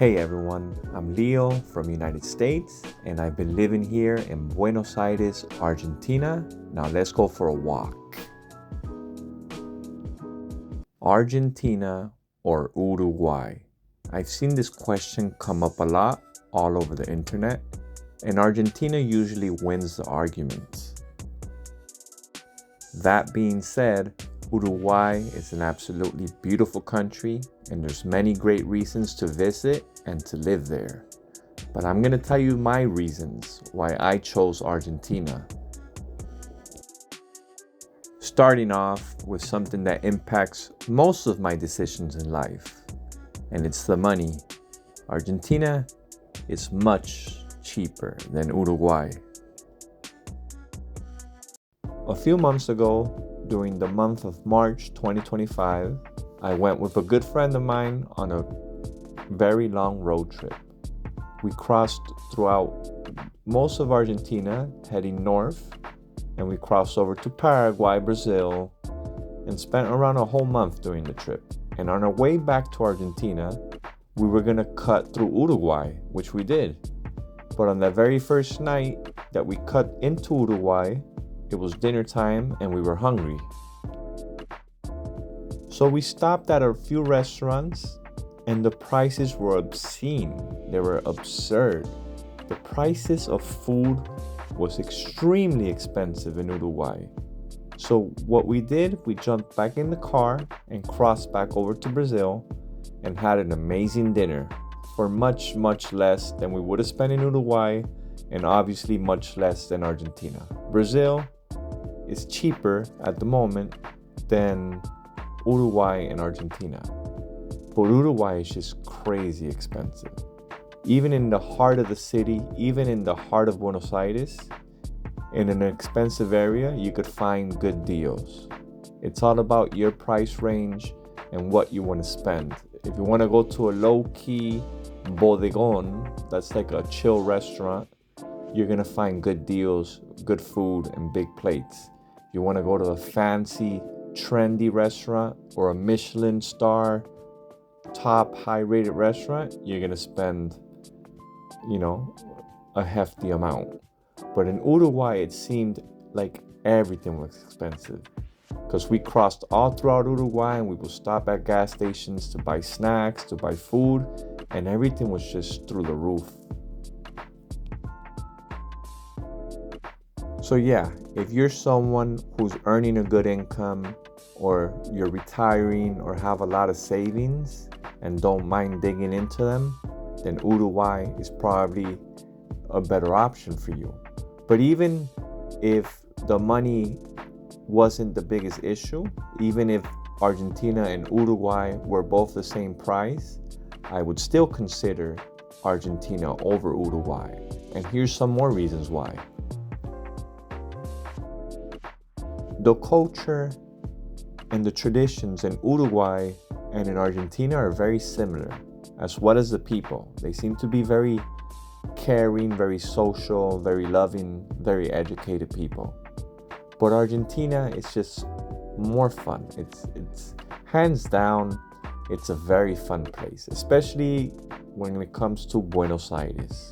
Hey everyone, I'm Leo from United States and I've been living here in Buenos Aires, Argentina. Now let's go for a walk. Argentina or Uruguay? I've seen this question come up a lot all over the internet, and Argentina usually wins the argument. That being said, Uruguay is an absolutely beautiful country and there's many great reasons to visit and to live there. But I'm gonna tell you my reasons why I chose Argentina. Starting off with something that impacts most of my decisions in life, and it's the money. Argentina is much cheaper than Uruguay. A few months ago, during the month of March 2025, I went with a good friend of mine on a very long road trip. We crossed throughout most of Argentina, heading north, and we crossed over to Paraguay, Brazil, and spent around a whole month during the trip. And on our way back to Argentina, we were gonna cut through Uruguay, which we did. But on the very first night that we cut into Uruguay, it was dinner time and we were hungry. So we stopped at a few restaurants and the prices were obscene. They were absurd. The prices of food was extremely expensive in Uruguay. So what we did, we jumped back in the car and crossed back over to Brazil and had an amazing dinner for much, much less than we would have spent in Uruguay, and obviously much less than Argentina. Brazil is cheaper at the moment than Uruguay and Argentina. But Uruguay is just crazy expensive. Even in the heart of the city, even in the heart of Buenos Aires, in an expensive area, you could find good deals. It's all about your price range and what you want to spend. If you want to go to a low-key bodegon, that's like a chill restaurant, you're gonna find good deals, good food, and big plates. You want to go to a fancy, trendy restaurant or a Michelin star, top high-rated restaurant, you're gonna spend, a hefty amount. But in Uruguay, it seemed like everything was expensive because we crossed all throughout Uruguay and we would stop at gas stations to buy snacks, to buy food, and everything was just through the roof. So yeah, if you're someone who's earning a good income, or you're retiring or have a lot of savings and don't mind digging into them, then Uruguay is probably a better option for you. But even if the money wasn't the biggest issue, even if Argentina and Uruguay were both the same price, I would still consider Argentina over Uruguay. And here's some more reasons why. The culture and the traditions in Uruguay and in Argentina are very similar, as well as the people. They seem to be very caring, very social, very loving, very educated people. But Argentina is just more fun. It's hands down, it's a very fun place, especially when it comes to Buenos Aires.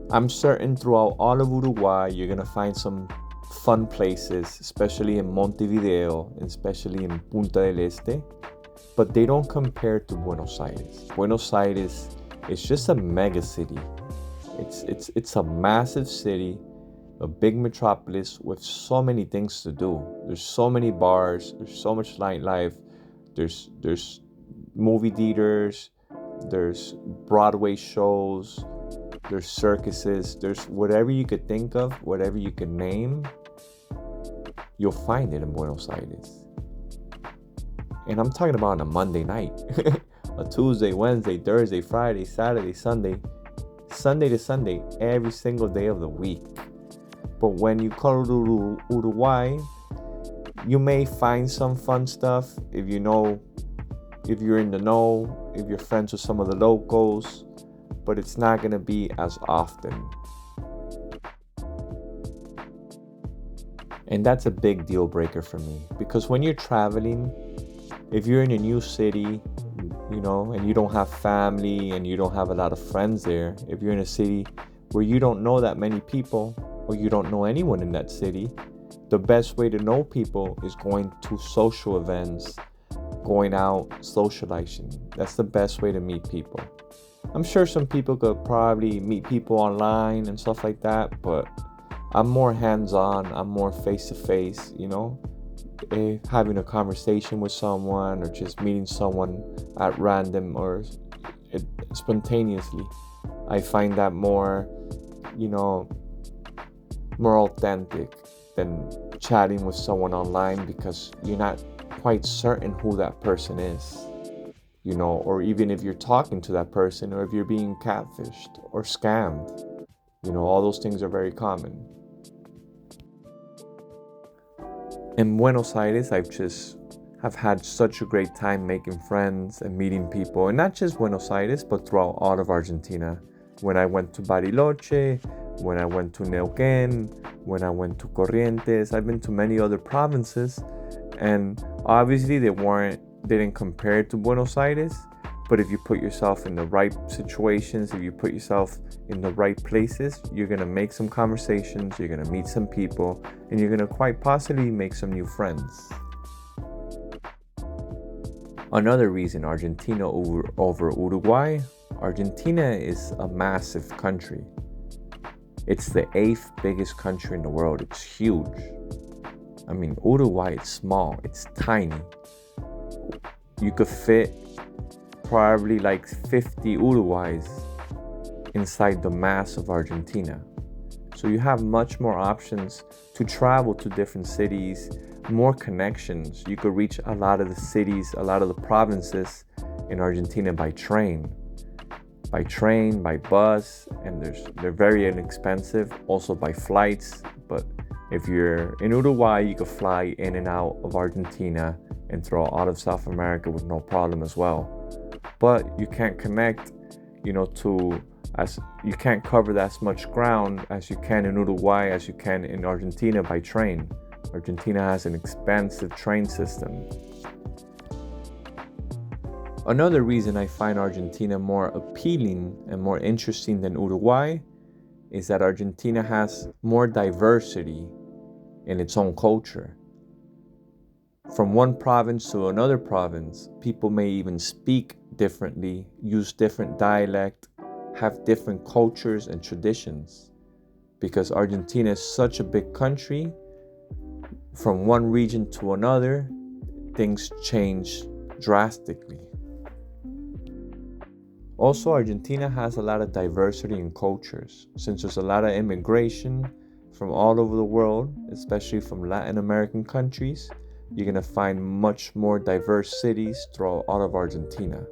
I'm certain throughout all of Uruguay, you're gonna find some fun places, especially in Montevideo, and especially in Punta del Este, but they don't compare to Buenos Aires. Buenos Aires is just a mega city. It's a massive city, a big metropolis with so many things to do. There's so many bars, there's so much nightlife, there's movie theaters, there's Broadway shows, there's circuses, there's whatever you could think of, whatever you can name, you'll find it in Buenos Aires. And I'm talking about on a Monday night, a Tuesday, Wednesday, Thursday, Friday, Saturday, Sunday to Sunday, every single day of the week. But when you go to Uruguay, you may find some fun stuff if you're in the know, if you're friends with some of the locals, but it's not gonna be as often. And that's a big deal breaker for me, because when you're traveling, if you're in a new city, and you don't have family and you don't have a lot of friends there, if you're in a city where you don't know that many people or you don't know anyone in that city, the best way to know people is going to social events, going out, socializing. That's the best way to meet people. I'm sure some people could probably meet people online and stuff like that, but I'm more hands-on, I'm more face-to-face, having a conversation with someone or just meeting someone at random or spontaneously. I find that more authentic than chatting with someone online, because you're not quite certain who that person is, or even if you're talking to that person, or if you're being catfished or scammed. All those things are very common. In Buenos Aires, I've had such a great time making friends and meeting people, and not just Buenos Aires, but throughout all of Argentina. When I went to Bariloche, when I went to Neuquén, when I went to Corrientes, I've been to many other provinces, and obviously they didn't compare to Buenos Aires, but if you put yourself in the right situations, if you put yourself in the right places, you're gonna make some conversations, you're gonna meet some people, and you're gonna quite possibly make some new friends. Another reason Argentina over Uruguay, Argentina is a massive country. It's the 8th biggest country in the world. It's huge. I mean, Uruguay is small, it's tiny. You could fit probably like 50 Uruguays inside the mass of Argentina. So you have much more options to travel to different cities, more connections. You could reach a lot of the cities, a lot of the provinces in Argentina by train, by bus, and they're very inexpensive, also by flights. But if you're in Uruguay, you could fly in and out of Argentina and throughout all of South America with no problem as well. But you can't connect, you can't cover as much ground as you can in Uruguay as you can in Argentina by train. Argentina has an expansive train system. Another reason I find Argentina more appealing and more interesting than Uruguay is that Argentina has more diversity in its own culture. From one province to another province, people may even speak differently, use different dialect, have different cultures and traditions. Because Argentina is such a big country, from one region to another, things change drastically. Also, Argentina has a lot of diversity in cultures. Since there's a lot of immigration from all over the world, especially from Latin American countries, you're going to find much more diverse cities throughout all of Argentina.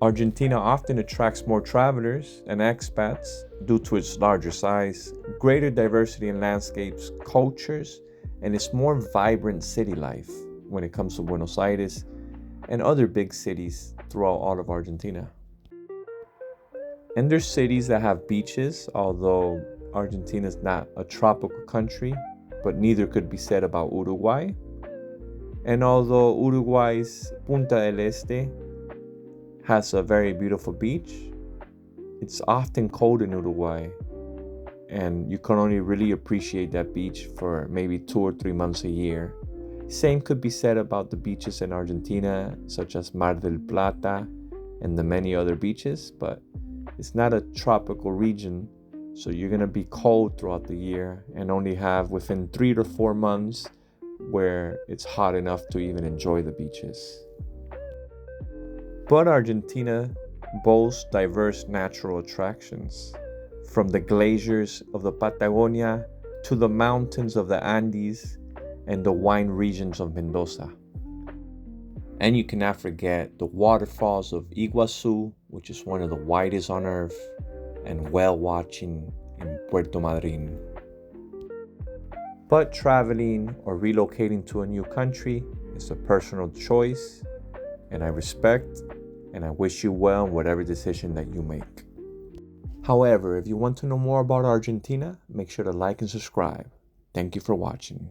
Argentina often attracts more travelers and expats due to its larger size, greater diversity in landscapes, cultures, and its more vibrant city life when it comes to Buenos Aires and other big cities throughout all of Argentina. And there's cities that have beaches, although Argentina is not a tropical country, but neither could be said about Uruguay. And although Uruguay's Punta del Este has a very beautiful beach, it's often cold in Uruguay, and you can only really appreciate that beach for maybe 2 or 3 months a year. Same could be said about the beaches in Argentina, such as Mar del Plata and the many other beaches, but it's not a tropical region, so you're gonna be cold throughout the year and only have within 3 to 4 months where it's hot enough to even enjoy the beaches. But Argentina boasts diverse natural attractions, from the glaciers of the Patagonia to the mountains of the Andes and the wine regions of Mendoza. And you cannot forget the waterfalls of Iguazu, which is one of the widest on earth, and whale watching in Puerto Madryn. But traveling or relocating to a new country is a personal choice, and I respect and I wish you well in whatever decision that you make. However, if you want to know more about Argentina, make sure to like and subscribe. Thank you for watching.